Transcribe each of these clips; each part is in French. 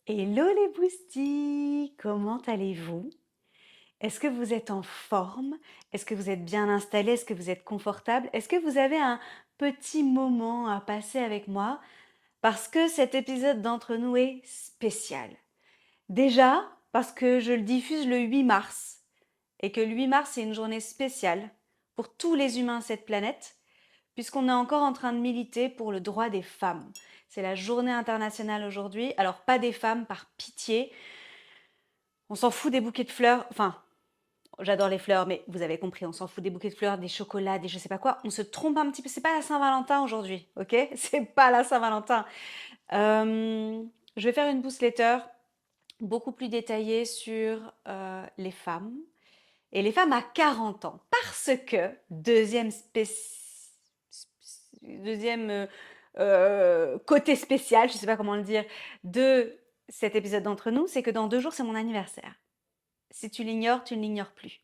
Hello les boosties, comment allez-vous? Est-ce que vous êtes en forme? Est-ce que vous êtes bien installé? Est-ce que vous êtes confortable? Est-ce que vous avez un petit moment à passer avec moi? Parce que cet épisode d'Entre nous est spécial. Déjà, parce que je le diffuse le 8 mars et que le 8 mars est une journée spéciale pour tous les humains de cette planète, puisqu'on est encore en train de militer pour le droit des femmes. C'est la journée internationale aujourd'hui. Alors pas des femmes, par pitié. On s'en fout des bouquets de fleurs. Enfin, j'adore les fleurs, mais vous avez compris, on s'en fout des bouquets de fleurs, des chocolats, des je sais pas quoi. On se trompe un petit peu. C'est pas la Saint-Valentin aujourd'hui, ok? C'est pas la Saint-Valentin. Euh, je vais faire une newsletter beaucoup plus détaillée sur les femmes. Et les femmes à 40 ans. Parce que, deuxième côté spécial, je ne sais pas comment le dire, de cet épisode d'Entre nous, c'est que dans 2 jours, c'est mon anniversaire. Si tu l'ignores, tu ne l'ignores plus.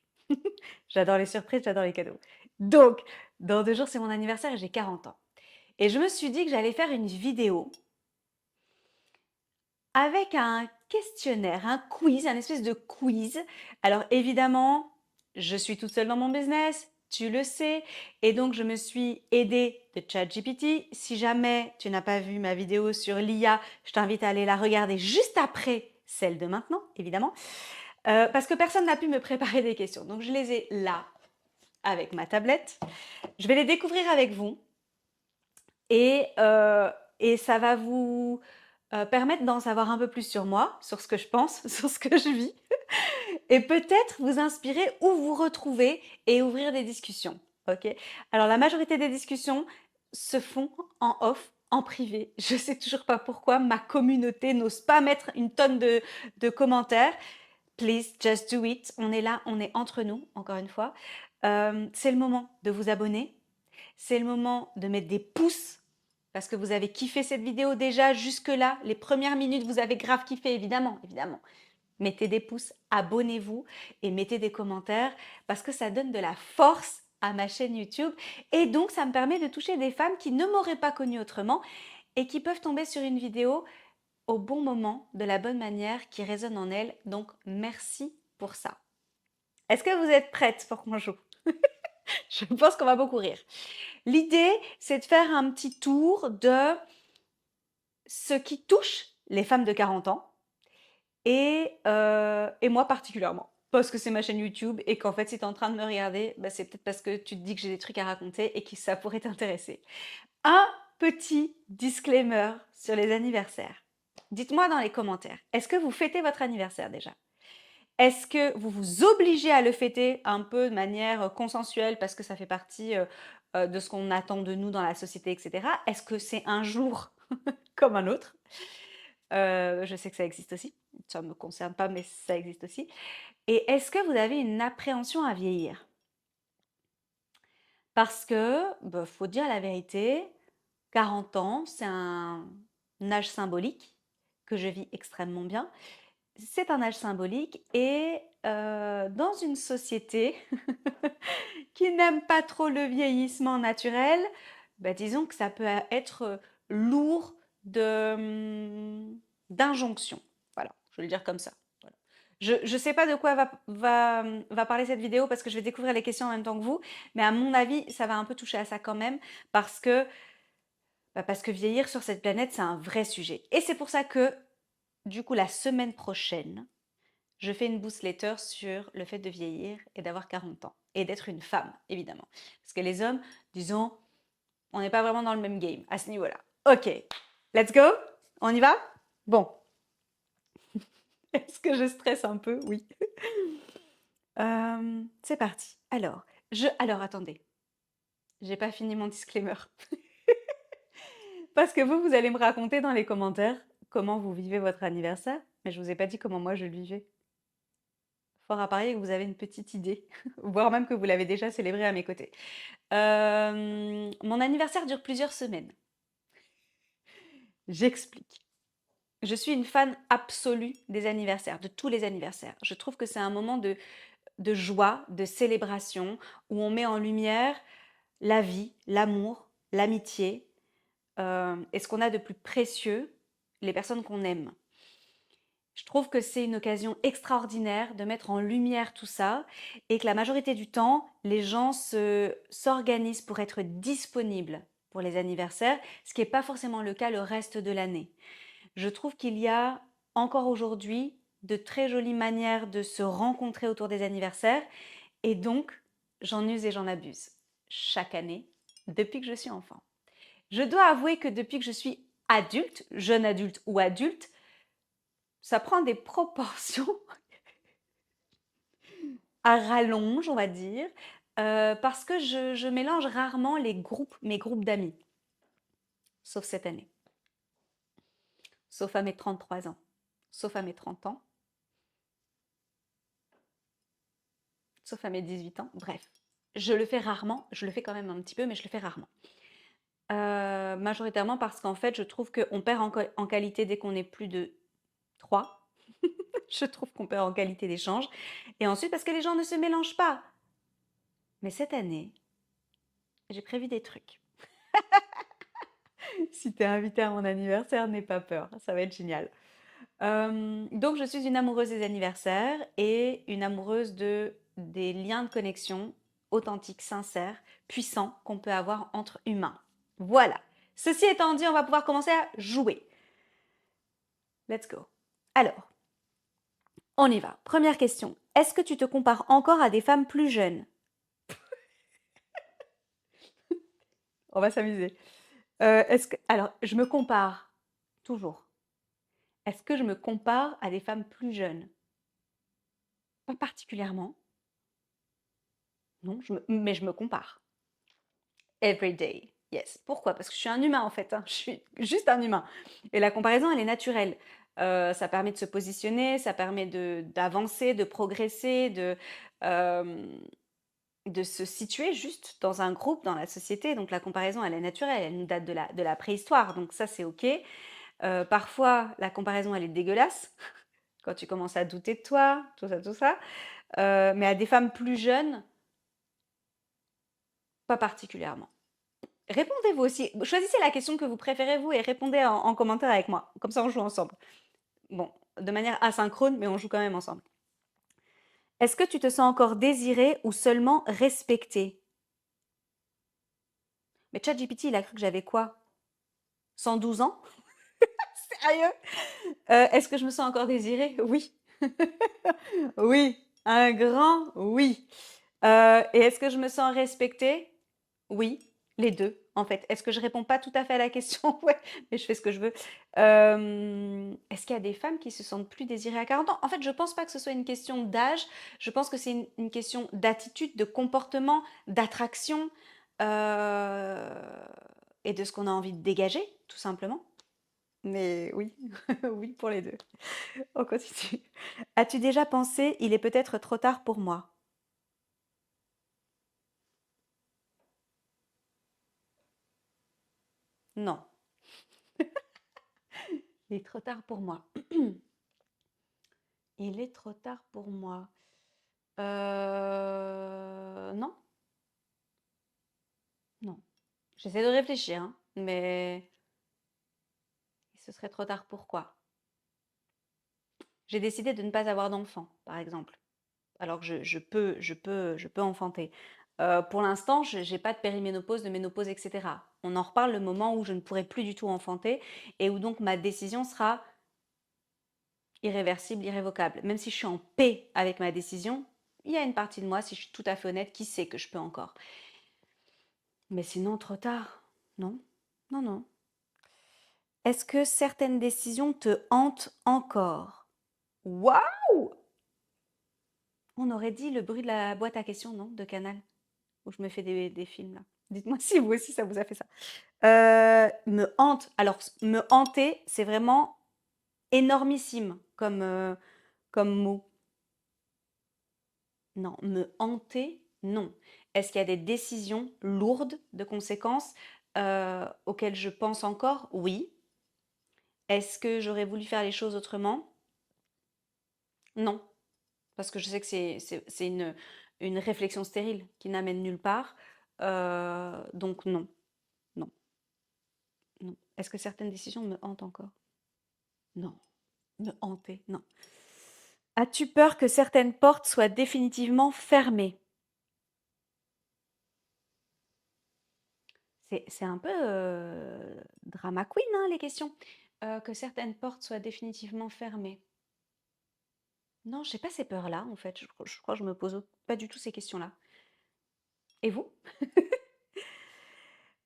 J'adore les surprises, j'adore les cadeaux. Donc, dans 2 jours, c'est mon anniversaire et j'ai 40 ans. Et je me suis dit que j'allais faire une vidéo avec un questionnaire, un quiz, un espèce de quiz. Alors évidemment, je suis toute seule dans mon business, tu le sais, et donc je me suis aidée de ChatGPT. Si jamais tu n'as pas vu ma vidéo sur l'IA, je t'invite à aller la regarder juste après celle de maintenant, évidemment, parce que personne n'a pu me préparer des questions. Donc je les ai là, avec ma tablette. Je vais les découvrir avec vous, et, euh, et ça va vous permettre d'en savoir un peu plus sur moi, sur ce que je pense, sur ce que je vis, et peut-être vous inspirer ou vous retrouver et ouvrir des discussions. Ok. Alors la majorité des discussions se font en off, en privé. Je sais toujours pas pourquoi ma communauté n'ose pas mettre une tonne de commentaires. Please, just do it. On est là, on est entre nous, encore une fois. C'est le moment de vous abonner. C'est le moment de mettre des pouces parce que vous avez kiffé cette vidéo déjà jusque-là. Les premières minutes, vous avez grave kiffé, évidemment, évidemment. Mettez des pouces, abonnez-vous et mettez des commentaires parce que ça donne de la force à ma chaîne YouTube et donc ça me permet de toucher des femmes qui ne m'auraient pas connue autrement et qui peuvent tomber sur une vidéo au bon moment, de la bonne manière, qui résonne en elles. Donc merci pour ça. Est-ce que vous êtes prêtes pour qu'on joue? Je pense qu'on va beaucoup rire. L'idée, c'est de faire un petit tour de ce qui touche les femmes de 40 ans et moi particulièrement. Parce que c'est ma chaîne YouTube et qu'en fait, si tu es en train de me regarder, bah, c'est peut-être parce que tu te dis que j'ai des trucs à raconter et que ça pourrait t'intéresser. Un petit disclaimer sur les anniversaires. Dites-moi dans les commentaires, est-ce que vous fêtez votre anniversaire déjà? Est-ce que vous vous obligez à le fêter un peu de manière consensuelle parce que ça fait partie de ce qu'on attend de nous dans la société, etc. Est-ce que c'est un jour comme un autre? Je sais que ça existe aussi. Ça ne me concerne pas, mais ça existe aussi. Et est-ce que vous avez une appréhension à vieillir? Parce que, bah, faut dire la vérité, 40 ans, c'est un âge symbolique que je vis extrêmement bien. C'est un âge symbolique et dans une société qui n'aime pas trop le vieillissement naturel, bah, disons que ça peut être lourd d'injonctions. Voilà, je vais le dire comme ça. Voilà. Je ne sais pas de quoi va parler cette vidéo parce que je vais découvrir les questions en même temps que vous, mais à mon avis, ça va un peu toucher à ça quand même parce que, parce que vieillir sur cette planète, c'est un vrai sujet. Et c'est pour ça que, du coup, la semaine prochaine, je fais une newsletter sur le fait de vieillir et d'avoir 40 ans. Et d'être une femme, évidemment. Parce que les hommes, disons, on n'est pas vraiment dans le même game à ce niveau-là. Ok, let's go. On y va? Bon. Est-ce que je stresse un peu? Oui. C'est parti. Alors attendez. J'ai pas fini mon disclaimer. Parce que vous allez me raconter dans les commentaires comment vous vivez votre anniversaire. Mais je vous ai pas dit comment moi je le vivais. Fort à parier que vous avez une petite idée, voire même que vous l'avez déjà célébré à mes côtés. Mon anniversaire dure plusieurs semaines. J'explique. Je suis une fan absolue des anniversaires, de tous les anniversaires. Je trouve que c'est un moment de joie, de célébration, où on met en lumière la vie, l'amour, l'amitié, et ce qu'on a de plus précieux, les personnes qu'on aime. Je trouve que c'est une occasion extraordinaire de mettre en lumière tout ça et que la majorité du temps, les gens s'organisent pour être disponibles pour les anniversaires, ce qui n'est pas forcément le cas le reste de l'année. Je trouve qu'il y a encore aujourd'hui de très jolies manières de se rencontrer autour des anniversaires et donc j'en use et j'en abuse chaque année depuis que je suis enfant. Je dois avouer que depuis que je suis adulte, jeune adulte ou adulte, ça prend des proportions à rallonge, on va dire, parce que je mélange rarement mes groupes d'amis, sauf cette année, sauf à mes 33 ans, sauf à mes 30 ans, sauf à mes 18 ans, bref. Je le fais rarement, je le fais quand même un petit peu, mais je le fais rarement. Majoritairement parce qu'en fait, je trouve qu'on perd en qualité dès qu'on est plus de 3. Je trouve qu'on perd en qualité d'échange. Et ensuite, parce que les gens ne se mélangent pas. Mais cette année, j'ai prévu des trucs. Si t'es invité à mon anniversaire, n'aie pas peur, ça va être génial. Donc, je suis une amoureuse des anniversaires et une amoureuse des liens de connexion authentiques, sincères, puissants qu'on peut avoir entre humains. Voilà. Ceci étant dit, on va pouvoir commencer à jouer. Let's go. Alors, on y va. Première question. Est-ce que tu te compares encore à des femmes plus jeunes? On va s'amuser. Alors, je me compare toujours. Est-ce que je me compare à des femmes plus jeunes? Pas particulièrement. Non, mais je me compare. Every day. Yes. Pourquoi? Parce que je suis un humain en fait, hein. Je suis juste un humain. Et la comparaison, elle est naturelle. Ça permet de se positionner, ça permet d'avancer, de progresser, euh, de se situer juste dans un groupe, dans la société. Donc la comparaison, elle est naturelle, elle nous date de la préhistoire. Donc ça, c'est OK. Parfois, la comparaison, elle est dégueulasse quand tu commences à douter de toi, tout ça, tout ça. Mais à des femmes plus jeunes, pas particulièrement. Répondez-vous aussi. Choisissez la question que vous préférez, vous, et répondez en commentaire avec moi. Comme ça, on joue ensemble. Bon, de manière asynchrone, mais on joue quand même ensemble. Est-ce que tu te sens encore désiré ou seulement respecté? Mais ChatGPT, il a cru que j'avais quoi? 112 ans? Sérieux? Est-ce que je me sens encore désirée? Oui. Oui. Un grand oui. Et est-ce que je me sens respectée? Oui, les deux, en fait. Est-ce que je réponds pas tout à fait à la question? Ouais, mais je fais ce que je veux. Est-ce qu'il y a des femmes qui se sentent plus désirées à 40 ans? En fait, je pense pas que ce soit une question d'âge. Je pense que c'est une question d'attitude, de comportement, d'attraction et de ce qu'on a envie de dégager, tout simplement. Mais oui, oui pour les deux. On continue. As-tu déjà pensé, il est peut-être trop tard pour moi? Non, il est trop tard pour moi. Il est trop tard pour moi. Non, non. J'essaie de réfléchir, hein, mais ce serait trop tard pourquoi? J'ai décidé de ne pas avoir d'enfant, par exemple, alors que je peux enfanter. Pour l'instant, je n'ai pas de périménopause, de ménopause, etc. On en reparle le moment où je ne pourrai plus du tout enfanter et où donc ma décision sera irréversible, irrévocable. Même si je suis en paix avec ma décision, il y a une partie de moi, si je suis tout à fait honnête, qui sait que je peux encore. Mais sinon, trop tard. Non, non, non. Est-ce que certaines décisions te hantent encore? Waouh! On aurait dit le bruit de la boîte à questions, non? De Canal, où je me fais des films là. Dites-moi si vous aussi ça vous a fait ça. Me hante. Alors, me hanter, c'est vraiment énormissime comme mot. Non, me hanter, non. Est-ce qu'il y a des décisions lourdes de conséquences auxquelles je pense encore? Oui. Est-ce que j'aurais voulu faire les choses autrement? Non. Parce que je sais que c'est une réflexion stérile qui n'amène nulle part. Donc non, non, non. Est-ce que certaines décisions me hantent encore? Non, Me hanter, non. As-tu peur que certaines portes soient définitivement fermées? C'est un peu, drama queen, hein, les questions. Que certaines portes soient définitivement fermées. Non, j'ai pas ces peurs-là, en fait. Je crois que je me pose pas du tout ces questions-là. Et vous?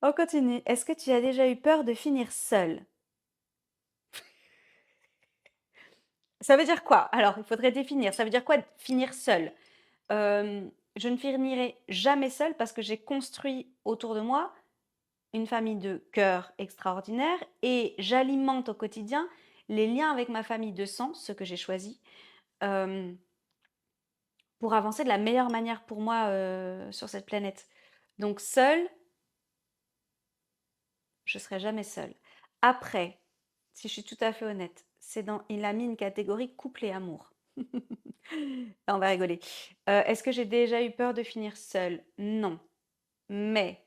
On continue. Est-ce que tu as déjà eu peur de finir seule? Ça veut dire quoi? Alors, il faudrait définir. Ça veut dire quoi finir seule? Je ne finirai jamais seule parce que j'ai construit autour de moi une famille de cœur extraordinaire et j'alimente au quotidien les liens avec ma famille de sang, ceux que j'ai choisis, euh, pour avancer de la meilleure manière pour moi sur cette planète. Donc seule, je serai jamais seule. Après, si je suis tout à fait honnête, il a mis une catégorie couple et amour. On va rigoler. Est-ce que j'ai déjà eu peur de finir seule? Non. Mais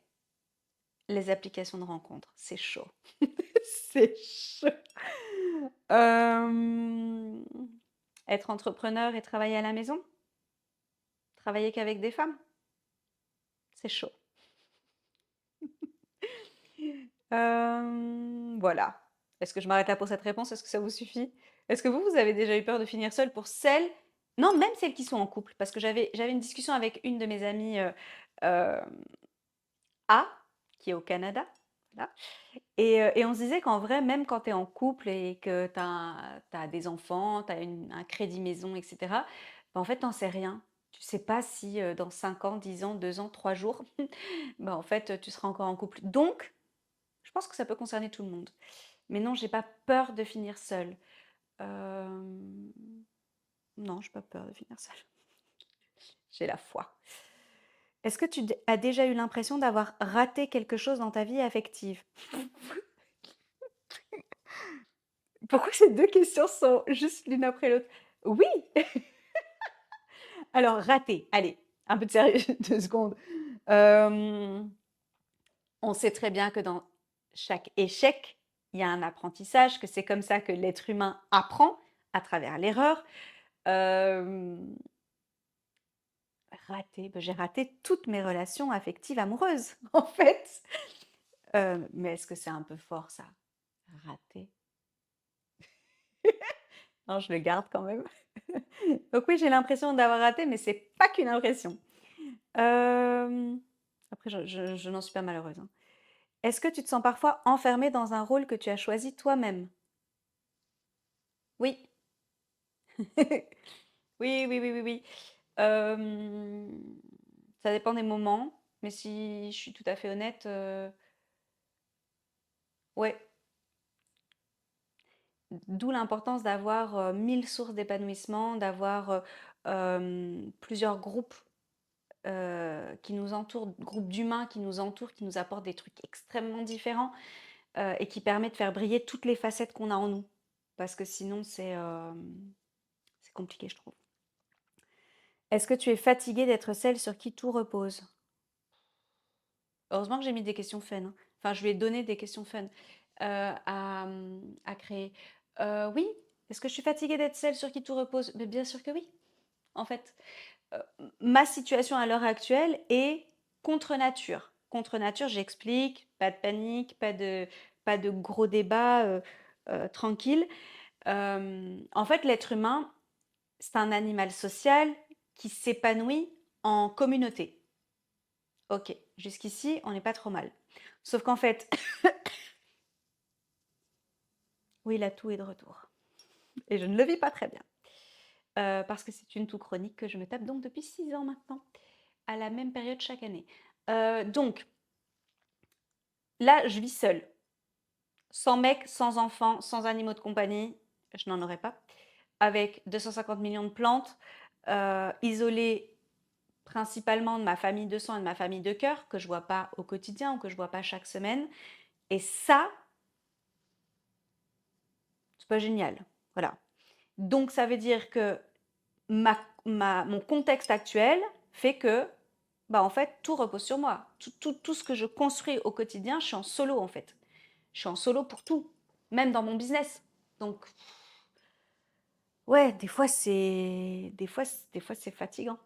les applications de rencontres, c'est chaud. C'est chaud. Euh, Être entrepreneur et travailler à la maison? Travailler qu'avec des femmes? C'est chaud. Voilà. Est-ce que je m'arrête là pour cette réponse? Est-ce que ça vous suffit? Est-ce que vous avez déjà eu peur de finir seule pour celles, non, même celles qui sont en couple, parce que j'avais une discussion avec une de mes amies euh, A, qui est au Canada, voilà. Et on se disait qu'en vrai, même quand tu es en couple et que tu as des enfants, tu as un crédit maison, etc., bah, en fait, t'en sais rien. Tu sais pas si dans 5 ans, 10 ans, 2 ans, 3 jours, bah, en fait, tu seras encore en couple. Donc, je pense que ça peut concerner tout le monde. Mais non, j'ai pas peur de finir seule. Euh, Non, j'ai pas peur de finir seule. J'ai la foi. Est-ce que tu as déjà eu l'impression d'avoir raté quelque chose dans ta vie affective? Pourquoi ces deux questions sont juste l'une après l'autre? Oui! Alors, raté. Allez, un peu de sérieux, 2 secondes. Euh, on sait très bien que dans chaque échec, il y a un apprentissage, que c'est comme ça que l'être humain apprend à travers l'erreur. Euh, Raté, ben, j'ai raté toutes mes relations affectives amoureuses, en fait. Mais est-ce que c'est un peu fort, ça? Raté. Non, je le garde quand même. Donc oui, j'ai l'impression d'avoir raté, mais c'est pas qu'une impression. Euh, Après, je n'en suis pas malheureuse, hein. Est-ce que tu te sens parfois enfermée dans un rôle que tu as choisi toi-même? Oui. Oui, oui, oui, oui, oui. Euh, Ça dépend des moments, mais si je suis tout à fait honnête, ouais. D'où l'importance d'avoir 1000 sources d'épanouissement, d'avoir plusieurs groupes qui nous entourent, groupes d'humains qui nous entourent, qui nous apportent des trucs extrêmement différents et qui permet de faire briller toutes les facettes qu'on a en nous. Parce que sinon, c'est compliqué, je trouve. Est-ce que tu es fatiguée d'être celle sur qui tout repose? Heureusement que j'ai mis des questions fun, hein. Enfin, je lui ai donné des questions fun à créer. Oui, est-ce que je suis fatiguée d'être celle sur qui tout repose? Mais bien sûr que oui, en fait. Euh, Ma situation à l'heure actuelle est contre nature. Contre nature, j'explique, pas de panique, pas de gros débats, tranquille. En fait, l'être humain, c'est un animal social qui s'épanouit en communauté. Ok, jusqu'ici, on n'est pas trop mal. Sauf qu'en fait, oui, l'atout est de retour. Et je ne le vis pas très bien. Parce que c'est une toux chronique que je me tape donc depuis 6 ans maintenant, à la même période chaque année. Donc, là, je vis seule. Sans mec, sans enfant, sans animaux de compagnie, je n'en aurais pas. Avec 250 millions de plantes, isolée principalement de ma famille de sang et de ma famille de cœur, que je vois pas au quotidien ou que je vois pas chaque semaine. Et ça, c'est pas génial. Voilà. Donc ça veut dire que mon contexte actuel fait que, bah en fait, tout repose sur moi. Tout ce que je construis au quotidien, je suis en solo en fait. Je suis en solo pour tout, même dans mon business. Donc, Ouais, des fois c'est fatigant.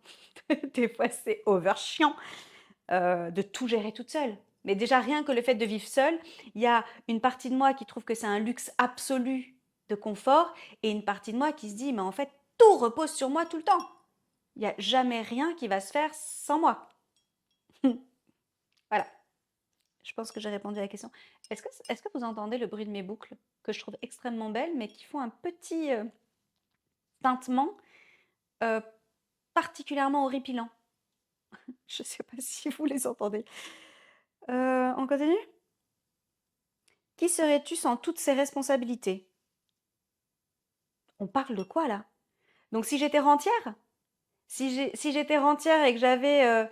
Des fois c'est over chiant de tout gérer toute seule. Mais déjà rien que le fait de vivre seule, il y a une partie de moi qui trouve que c'est un luxe absolu de confort et une partie de moi qui se dit mais en fait tout repose sur moi tout le temps. Il n'y a jamais rien qui va se faire sans moi. Voilà, je pense que j'ai répondu à la question. Est-ce que vous entendez le bruit de mes boucles que je trouve extrêmement belles mais qui font un petit tintement euh, particulièrement horripilant. Je ne sais pas si vous les entendez. On continue. Qui serais-tu sans toutes ces responsabilités? On parle de quoi là? Donc si j'étais rentière? Si j'étais rentière et que j'avais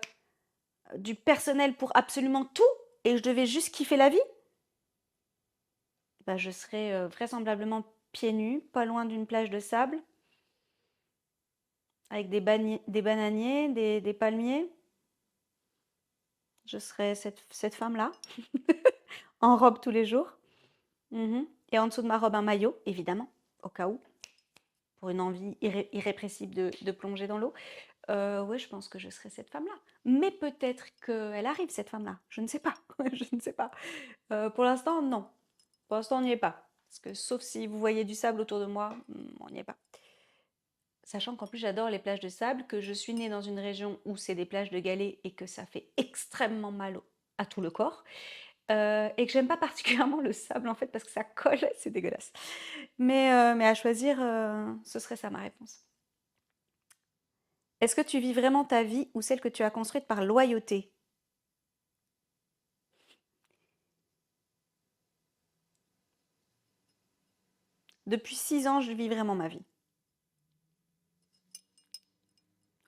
du personnel pour absolument tout et que je devais juste kiffer la vie, bah, je serais vraisemblablement pieds nus, pas loin d'une plage de sable, avec des bananiers, des palmiers. Je serais cette femme-là, en robe tous les jours. Mhm. Et en dessous de ma robe, un maillot, évidemment, au cas où, pour une envie irrépressible de plonger dans l'eau. Ouais, je pense que je serais cette femme-là. Mais peut-être qu'elle arrive, cette femme-là. Je ne sais pas. Je ne sais pas. Pour l'instant, non. Pour l'instant, on n'y est pas. Parce que sauf si vous voyez du sable autour de moi, on n'y est pas. Sachant qu'en plus, j'adore les plages de sable, que je suis née dans une région où c'est des plages de galets et que ça fait extrêmement mal à tout le corps. Et que j'aime pas particulièrement le sable en fait parce que ça colle, c'est dégueulasse. Mais à choisir, ce serait ça ma réponse. Est-ce que tu vis vraiment ta vie ou celle que tu as construite par loyauté? Depuis 6 ans, je vis vraiment ma vie.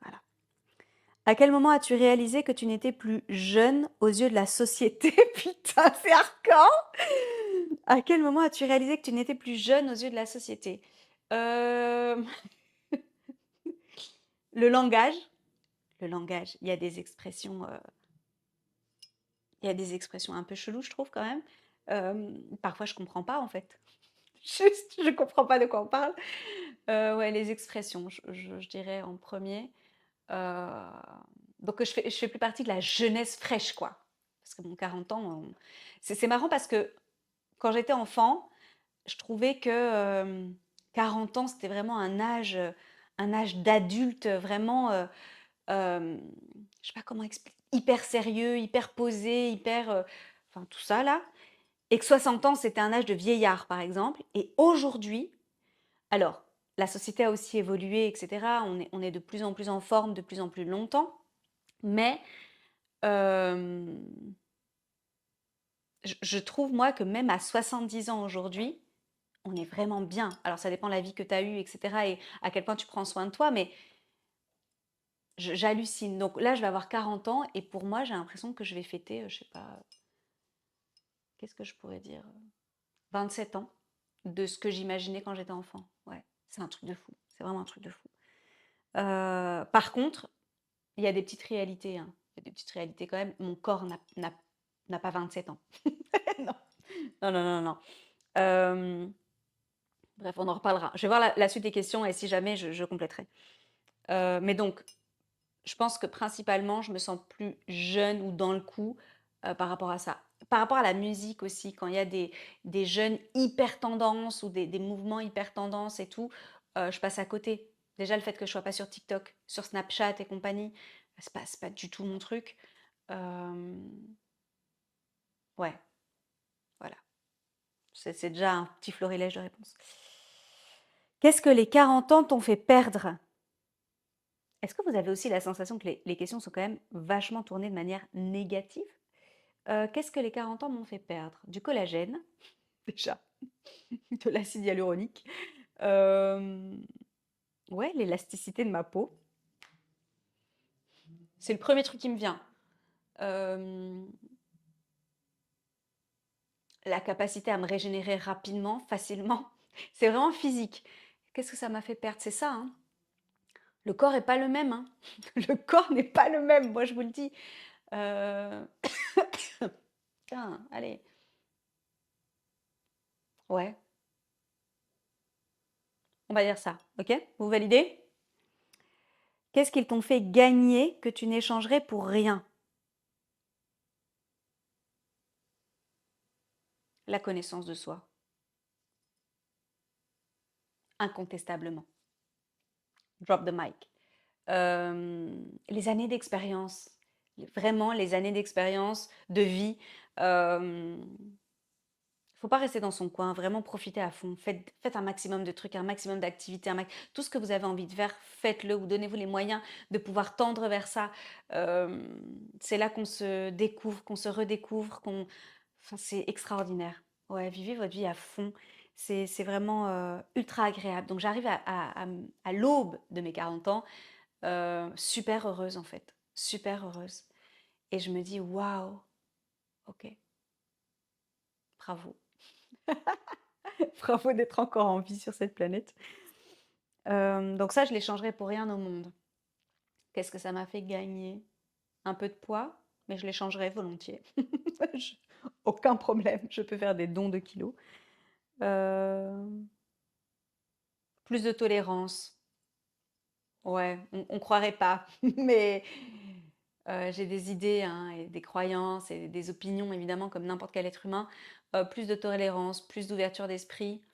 Voilà. À quel moment as-tu réalisé que tu n'étais plus jeune aux yeux de la société? Putain, c'est hardcore! À quel moment as-tu réalisé que tu n'étais plus jeune aux yeux de la société? Euh, Le langage. Le langage. Il y a des expressions un peu cheloues, je trouve, quand même. Parfois, je comprends pas, en fait. Juste, je comprends pas de quoi on parle. Ouais, les expressions, je dirais en premier. Euh, donc, je fais plus partie de la jeunesse fraîche, quoi. Parce que mon 40 ans, c'est marrant parce que quand j'étais enfant, je trouvais que 40 ans, c'était vraiment un âge d'adulte, vraiment, je sais pas comment expliquer, hyper sérieux, hyper posé, hyper, enfin tout ça là. Et que 60 ans, c'était un âge de vieillard, par exemple. Et aujourd'hui, alors, la société a aussi évolué, etc. On est de plus en plus en forme, de plus en plus longtemps. Mais euh, je trouve, moi, que même à 70 ans aujourd'hui, on est vraiment bien. Alors, ça dépend de la vie que tu as eue, etc. et à quel point tu prends soin de toi, mais j'hallucine. Donc là, je vais avoir 40 ans et pour moi, j'ai l'impression que je vais fêter, je sais pas, qu'est-ce que je pourrais dire 27 ans de ce que j'imaginais quand j'étais enfant. Ouais, c'est un truc de fou. C'est vraiment un truc de fou. Par contre, il y a des petites réalités, hein. Il y a des petites réalités quand même. Mon corps n'a pas 27 ans. Non, non, non, non, non. Euh, Bref, on en reparlera. Je vais voir la suite des questions et si jamais, je compléterai. Mais donc, je pense que principalement, je me sens plus jeune ou dans le coup par rapport à ça. Par rapport à la musique aussi, quand il y a des jeunes hyper tendances ou des mouvements hyper tendances et tout, je passe à côté. Déjà, le fait que je sois pas sur TikTok, sur Snapchat et compagnie, c'est pas du tout mon truc. Euh, ouais, voilà. C'est déjà un petit florilège de réponses. Qu'est-ce que les 40 ans t'ont fait perdre? Est-ce que vous avez aussi la sensation que les questions sont quand même vachement tournées de manière négative? Qu'est-ce que les 40 ans m'ont fait perdre? Du collagène, déjà, de l'acide hyaluronique. Euh, ouais, l'élasticité de ma peau. C'est le premier truc qui me vient. Euh, la capacité à me régénérer rapidement, facilement. C'est vraiment physique. Qu'est-ce que ça m'a fait perdre? C'est ça, hein. Le corps est pas le même, hein. Le corps n'est pas le même, moi je vous le dis. Euh... Putain, allez. Ouais. On va dire ça, ok? Vous validez? Qu'est-ce qu'ils t'ont fait gagner que tu n'échangerais pour rien? La connaissance de soi, incontestablement. Drop the mic. Les années d'expérience, vraiment les années d'expérience, de vie. Faut pas rester dans son coin, vraiment profitez à fond. Faites un maximum de trucs, un maximum d'activités, tout ce que vous avez envie de faire, faites-le ou donnez-vous les moyens de pouvoir tendre vers ça. C'est là qu'on se découvre, qu'on se redécouvre, enfin, c'est extraordinaire. Ouais, vivez votre vie à fond. C'est vraiment ultra agréable. Donc j'arrive à l'aube de mes 40 ans, super heureuse en fait, super heureuse. Et je me dis, waouh, ok, bravo. Bravo d'être encore en vie sur cette planète. Donc ça, je l'échangerais pour rien au monde. Qu'est-ce que ça m'a fait gagner? Un peu de poids, mais je l'échangerais volontiers. Je- Aucun problème, je peux faire des dons de kilos. Euh, Plus de tolérance. Ouais, on croirait pas, mais j'ai des idées hein, et des croyances et des opinions, évidemment, comme n'importe quel être humain. Plus de tolérance, plus d'ouverture d'esprit.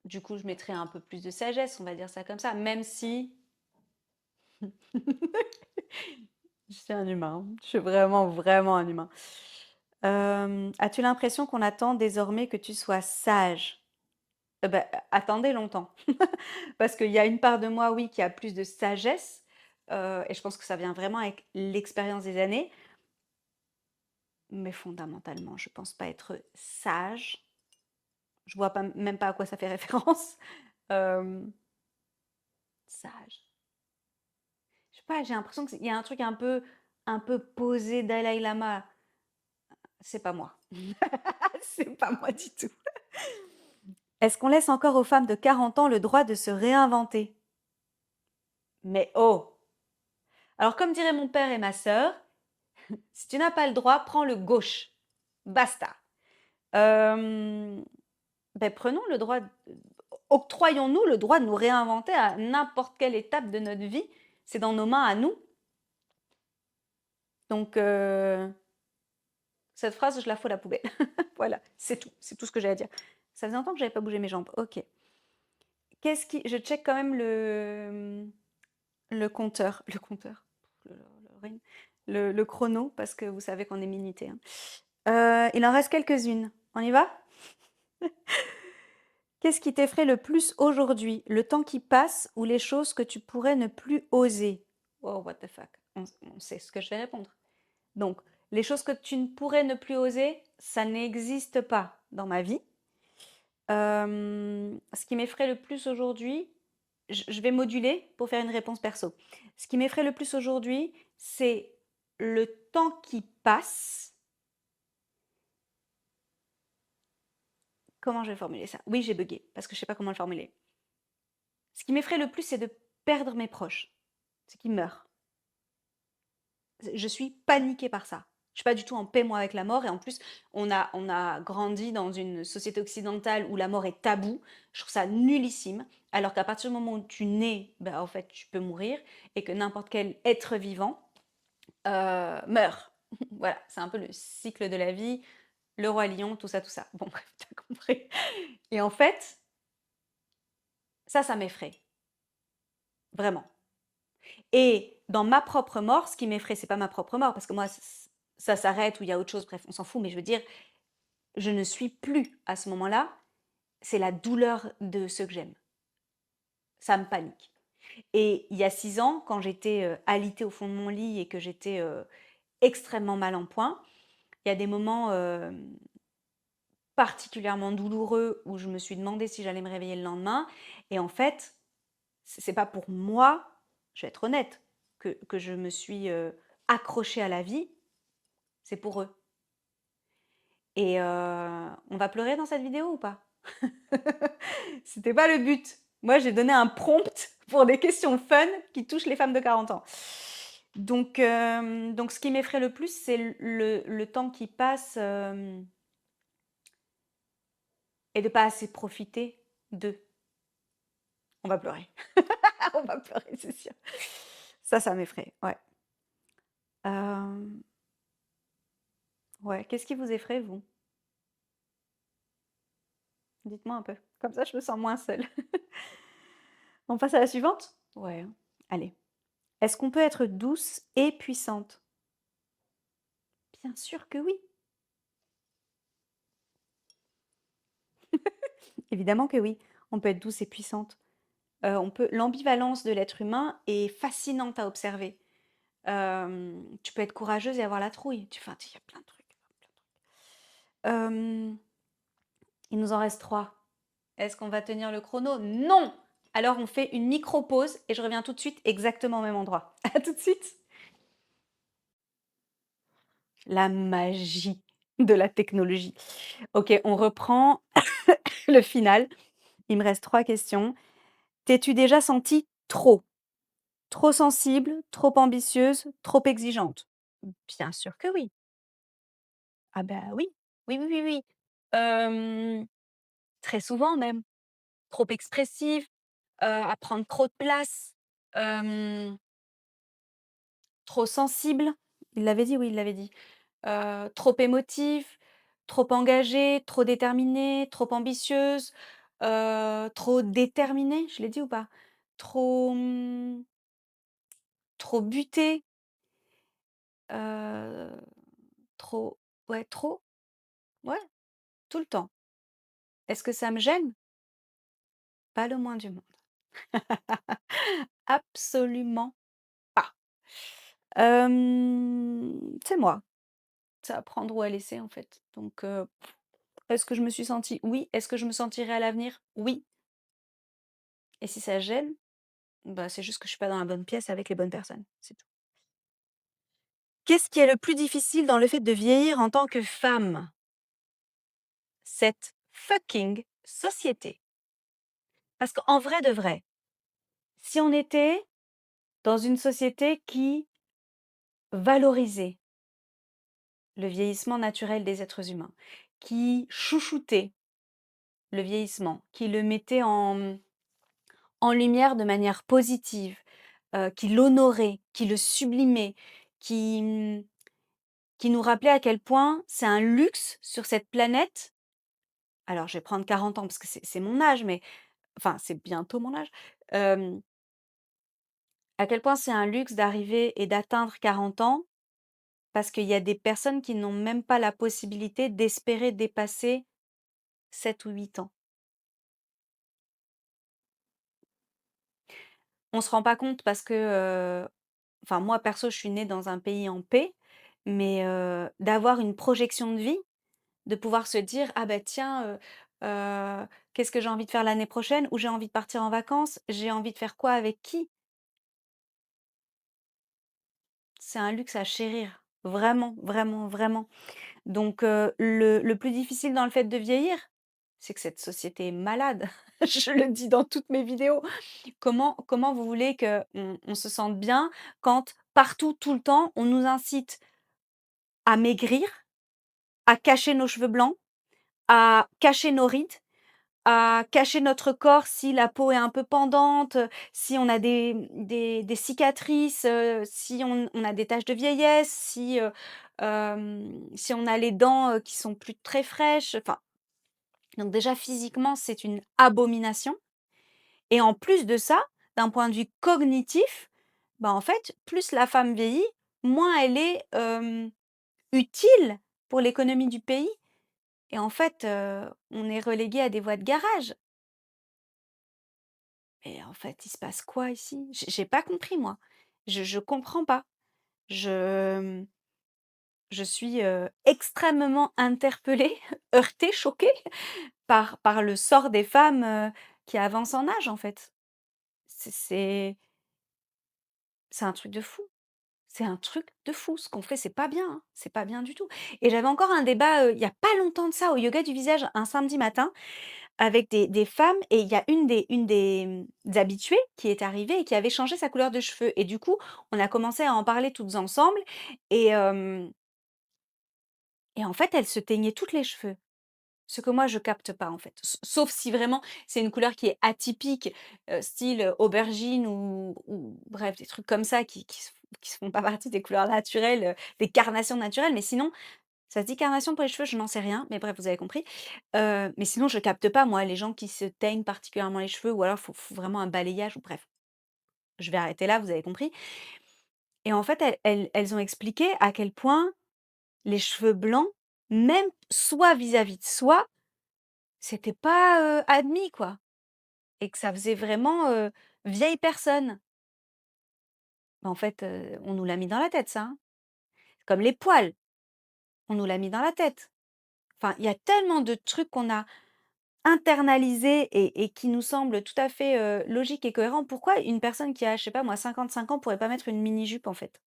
Du coup, je mettrais un peu plus de sagesse, on va dire ça comme ça, même si je suis un humain. Je suis vraiment, vraiment un humain. As-tu l'impression qu'on attend désormais que tu sois sage? Ben, attendez longtemps. Parce qu'il y a une part de moi, oui, qui a plus de sagesse. Et je pense que ça vient vraiment avec l'expérience des années. Mais fondamentalement, je pense pas être sage. Je vois pas, même pas à quoi ça fait référence. Euh, Sage. Je sais pas, j'ai l'impression qu'il y a un truc un peu posé Dalai Lama. C'est pas moi. C'est pas moi du tout. Est-ce qu'on laisse encore aux femmes de 40 ans le droit de se réinventer? Mais oh! Alors comme diraient mon père et ma sœur, si tu n'as pas le droit, prends le gauche. Basta. Euh, Ben prenons le droit, octroyons-nous le droit de nous réinventer à n'importe quelle étape de notre vie. C'est dans nos mains à nous. Donc cette phrase, je la fous à la poubelle. Voilà, c'est tout ce que j'ai à dire. Ça faisait longtemps que j'avais pas bougé mes jambes. Ok. Je check quand même le compteur, le chrono, parce que vous savez qu'on est minuté. Hein. Il en reste quelques-unes. On y va? Qu'est-ce qui t'effraie le plus aujourd'hui? Le temps qui passe ou les choses que tu pourrais ne plus oser? Oh, what the fuck. On sait ce que je vais répondre. Donc, les choses que tu ne pourrais ne plus oser, ça n'existe pas dans ma vie. Ce qui m'effraie le plus aujourd'hui, je vais moduler pour faire une réponse perso. Ce qui m'effraie le plus aujourd'hui, c'est le temps qui passe. Comment je vais formuler ça? Oui, j'ai bugué parce que je ne sais pas comment le formuler. Ce qui m'effraie le plus, c'est de perdre mes proches. C'est qu'ils meurent. Je suis paniquée par ça. Je suis pas du tout en paix, moi, avec la mort. Et en plus, on a grandi dans une société occidentale où la mort est taboue. Je trouve ça nullissime. Alors qu'à partir du moment où tu nais, ben, en fait, tu peux mourir. Et que n'importe quel être vivant meurt. Voilà, c'est un peu le cycle de la vie. Le roi lion, tout ça, tout ça. Bon, bref, t'as compris. Et en fait, ça m'effraie. Vraiment. Et dans ma propre mort, ce qui m'effraie, c'est pas ma propre mort, parce que moi, ça s'arrête ou il y a autre chose, bref, on s'en fout, mais je veux dire, je ne suis plus à ce moment-là, c'est la douleur de ceux que j'aime. Ça me panique. Et il y a 6 ans, quand j'étais alitée au fond de mon lit et que j'étais extrêmement mal en point, il y a des moments particulièrement douloureux où je me suis demandé si j'allais me réveiller le lendemain. Et en fait, c'est pas pour moi, je vais être honnête, que je me suis accrochée à la vie, c'est pour eux. Et on va pleurer dans cette vidéo ou pas? C'était pas le but. Moi, j'ai donné un prompt pour des questions fun qui touchent les femmes de 40 ans. Donc ce qui m'effraie le plus, c'est le temps qui passe et de pas assez profiter d'eux. On va pleurer. On va pleurer, c'est sûr. Ça m'effraie, ouais. Hem, ouais, qu'est-ce qui vous effraie, vous? Dites-moi un peu. Comme ça, je me sens moins seule. On passe à la suivante? Ouais, hein. Allez. Est-ce qu'on peut être douce et puissante? Bien sûr que oui. Évidemment que oui. On peut être douce et puissante. L'ambivalence de l'être humain est fascinante à observer. Tu peux être courageuse et avoir la trouille. Enfin, il y a plein de trucs. Hem, il nous en reste 3. Est-ce qu'on va tenir le chrono? Non! Alors on fait une micro-pause et je reviens tout de suite exactement au même endroit. À tout de suite! La magie de la technologie. OK, on reprend le final. Il me reste 3 questions. T'es-tu déjà sentie trop? Trop sensible, trop ambitieuse, trop exigeante? Bien sûr que oui. Ah bah oui. Oui, oui, oui, oui. Hem, très souvent même. Trop expressive, à prendre trop de place, hem, trop sensible. Il l'avait dit? Oui, il l'avait dit. Trop émotive, trop engagée, trop déterminée, trop ambitieuse, trop déterminée, je l'ai dit ou pas? Trop, trop butée, heu, trop ouais, trop, ouais, tout le temps. Est-ce que ça me gêne? Pas le moins du monde. Absolument pas. C'est moi. C'est à prendre ou à laisser, en fait. Donc, est-ce que je me suis sentie? Oui. Est-ce que je me sentirai à l'avenir? Oui. Et si ça gêne, bah, c'est juste que je suis pas dans la bonne pièce avec les bonnes personnes, c'est tout. Qu'est-ce qui est le plus difficile dans le fait de vieillir en tant que femme? Cette fucking société. Parce qu'en vrai de vrai, si on était dans une société qui valorisait le vieillissement naturel des êtres humains, qui chouchoutait le vieillissement, qui le mettait en lumière de manière positive, qui l'honorait, qui le sublimait, qui, qui nous rappelait à quel point c'est un luxe sur cette planète. Alors, je vais prendre 40 ans parce que c'est mon âge, mais enfin, c'est bientôt mon âge. Hem, à quel point c'est un luxe d'arriver et d'atteindre 40 ans, parce qu'il y a des personnes qui n'ont même pas la possibilité d'espérer dépasser 7 ou 8 ans. On se rend pas compte parce que, enfin moi perso, je suis née dans un pays en paix, mais d'avoir une projection de vie, de pouvoir se dire: «Ah bah tiens, qu'est-ce que j'ai envie de faire l'année prochaine? Où j'ai envie de partir en vacances? J'ai envie de faire quoi? Avec qui?» C'est un luxe à chérir, vraiment, vraiment, vraiment. Donc le plus difficile dans le fait de vieillir, c'est que cette société est malade. Je le dis dans toutes mes vidéos. Comment vous voulez qu'on se sente bien quand partout, tout le temps, on nous incite à maigrir, à cacher nos cheveux blancs, à cacher nos rides, à cacher notre corps si la peau est un peu pendante, si on a des cicatrices, si on a des taches de vieillesse, si on a les dents, qui sont plus très fraîches, enfin, donc déjà physiquement, c'est une abomination et en plus de ça, d'un point de vue cognitif, bah, en fait, plus la femme vieillit, moins elle est, utile pour l'économie du pays et en fait, on est relégué à des voies de garage. Et en fait, il se passe quoi ici? J'ai pas compris moi. Je comprends pas. Je, je suis, extrêmement interpellée, heurtée, choquée par le sort des femmes, qui avancent en âge, en fait. C'est c'est c'est un truc de fou. C'est un truc de fou. Ce qu'on fait, c'est pas bien, hein. C'est pas bien du tout. Et j'avais encore un débat, il y a pas longtemps de ça, au yoga du visage, un samedi matin, avec des femmes et il y a des habituées qui est arrivée et qui avait changé sa couleur de cheveux et du coup, on a commencé à en parler toutes ensemble et en fait, elle se teignait toutes les cheveux Ce que moi je capte pas en fait. Sauf si vraiment c'est une couleur qui est atypique, style, aubergine ou bref des trucs comme ça qui se font pas partie des couleurs naturelles, des carnations naturelles. Mais sinon, ça se dit carnation pour les cheveux? Je n'en sais rien, mais bref, vous avez compris. Mais sinon je capte pas moi les gens qui se teignent particulièrement les cheveux ou alors faut vraiment un balayage ou bref. Je vais arrêter là, vous avez compris. Et en fait, elles ont expliqué à quel point les cheveux blancs, même soit vis-à-vis de soi, c'était pas, admis quoi et que ça faisait vraiment, vieille personne. Bah, en fait, on nous l'a mis dans la tête ça, hein. Comme les poils, on nous l'a mis dans la tête. Enfin, il y a tellement de trucs qu'on a internalisés et qui nous semblent tout à fait, logiques et cohérents. Pourquoi une personne qui a, je sais pas moi, 55 ans pourrait pas mettre une mini jupe en fait?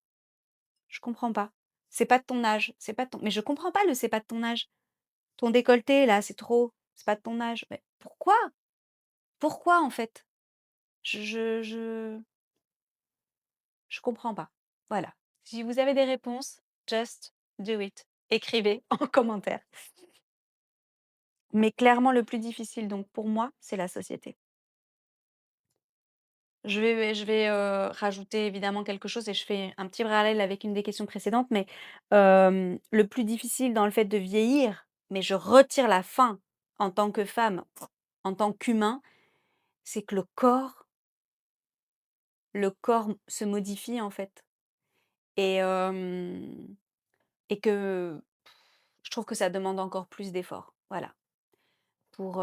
Je comprends pas. C'est pas de ton âge, c'est pas de ton mais je comprends pas le «c'est pas de ton âge». Ton décolleté là, c'est trop, c'est pas de ton âge. Mais pourquoi? Pourquoi en fait? Je comprends pas. Voilà. Si vous avez des réponses, just do it. Écrivez en commentaire. Mais clairement le plus difficile donc pour moi, c'est la société. Je vais rajouter évidemment quelque chose et je fais un petit parallèle avec une des questions précédentes, mais le plus difficile dans le fait de vieillir, mais je retire la fin en tant que femme, en tant qu'humain, c'est que le corps se modifie en fait et que je trouve que ça demande encore plus d'efforts. Voilà. Pour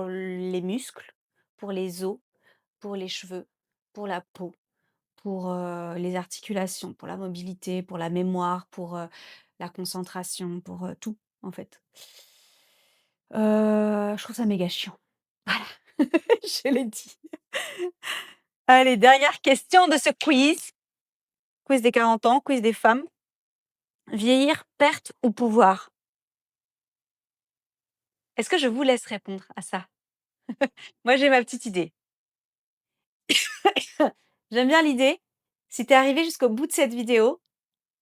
les muscles, pour les os, pour les cheveux, pour la peau, pour, les articulations, pour la mobilité, pour la mémoire, pour, la concentration, pour, tout, en fait. Je trouve ça méga chiant. Voilà, je l'ai dit. Allez, dernière question de ce quiz. Quiz des 40 ans, quiz des femmes. Vieillir, perte ou pouvoir? Est-ce que je vous laisse répondre à ça? Moi, j'ai ma petite idée. J'aime bien l'idée. Si tu es arrivé jusqu'au bout de cette vidéo,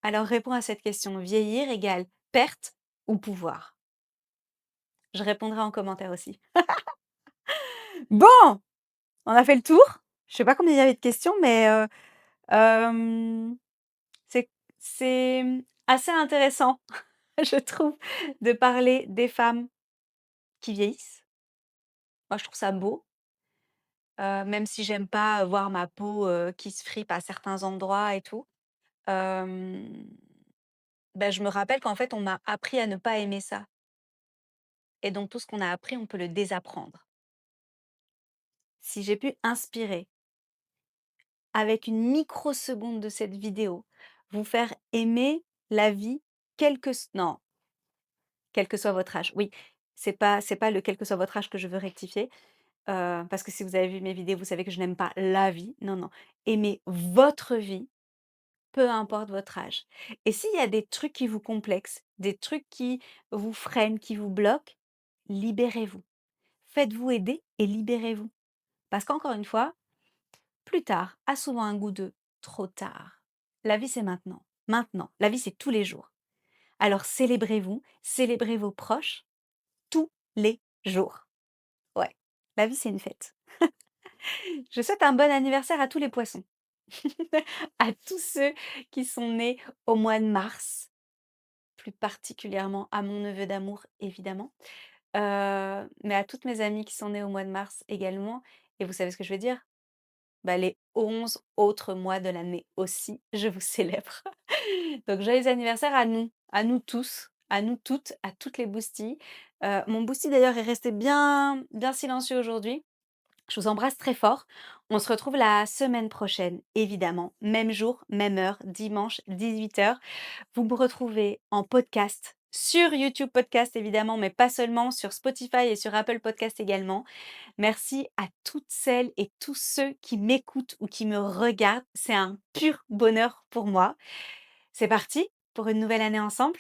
alors réponds à cette question. Vieillir égale perte ou pouvoir? Je répondrai en commentaire aussi. Bon, on a fait le tour. Je sais pas combien il y avait de questions, mais hem, c'est assez intéressant, je trouve, de parler des femmes qui vieillissent. Moi, je trouve ça beau, même si j'aime pas voir ma peau, qui se fripe à certains endroits et tout. Hem, bah, je me rappelle qu'en fait, on m'a appris à ne pas aimer ça et donc tout ce qu'on a appris, on peut le désapprendre. Si j'ai pu inspirer avec une microseconde de cette vidéo, vous faire aimer la vie quel que s non, quel que soit votre âge. Oui, c'est pas le quel que soit votre âge que je veux rectifier, parce que si vous avez vu mes vidéos, vous savez que je n'aime pas la vie. Non, non, aimer votre vie, peu importe votre âge. Et s'il y a des trucs qui vous complexent, des trucs qui vous freinent, qui vous bloquent, libérez-vous. Faites-vous aider et libérez-vous. Parce qu'encore une fois, plus tard a souvent un goût de trop tard. La vie, c'est maintenant. Maintenant. La vie, c'est tous les jours. Alors célébrez-vous, célébrez vos proches tous les jours. Ouais, la vie, c'est une fête. Je souhaite un bon anniversaire à tous les poissons, à tous ceux qui sont nés au mois de mars, plus particulièrement à mon neveu d'amour, évidemment, mais à toutes mes amies qui sont nées au mois de mars également. Et vous savez ce que je veux dire? Bah, les 11 autres mois de l'année aussi, je vous célèbre. Donc joyeux anniversaire à nous tous, à nous toutes, à toutes les boosties. Mon boosty d'ailleurs est resté bien bien silencieux aujourd'hui. Je vous embrasse très fort. On se retrouve la semaine prochaine, évidemment. Même jour, même heure, dimanche 18h. Vous me retrouvez en podcast sur YouTube Podcast évidemment, mais pas seulement, sur Spotify et sur Apple Podcast également. Merci à toutes celles et tous ceux qui m'écoutent ou qui me regardent. C'est un pur bonheur pour moi. C'est parti pour une nouvelle année ensemble.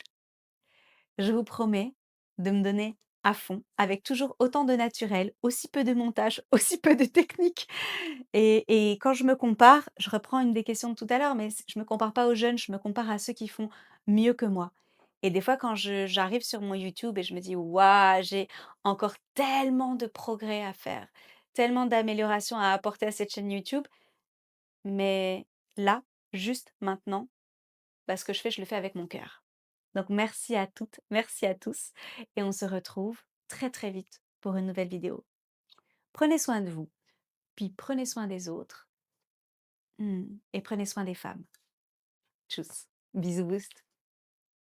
Je vous promets de me donner à fond, avec toujours autant de naturel, aussi peu de montage, aussi peu de technique. Et quand je me compare, je reprends une des questions de tout à l'heure, mais je me compare pas aux jeunes, je me compare à ceux qui font mieux que moi. Et des fois, quand j'arrive sur mon YouTube et je me dis: «Waouh, j'ai encore tellement de progrès à faire, tellement d'améliorations à apporter à cette chaîne YouTube», mais là, juste maintenant, bah, ce que je fais, je le fais avec mon cœur. Donc merci à toutes, merci à tous et on se retrouve très, très vite pour une nouvelle vidéo. Prenez soin de vous, puis prenez soin des autres, et prenez soin des femmes. Tchuss. Bisous boost.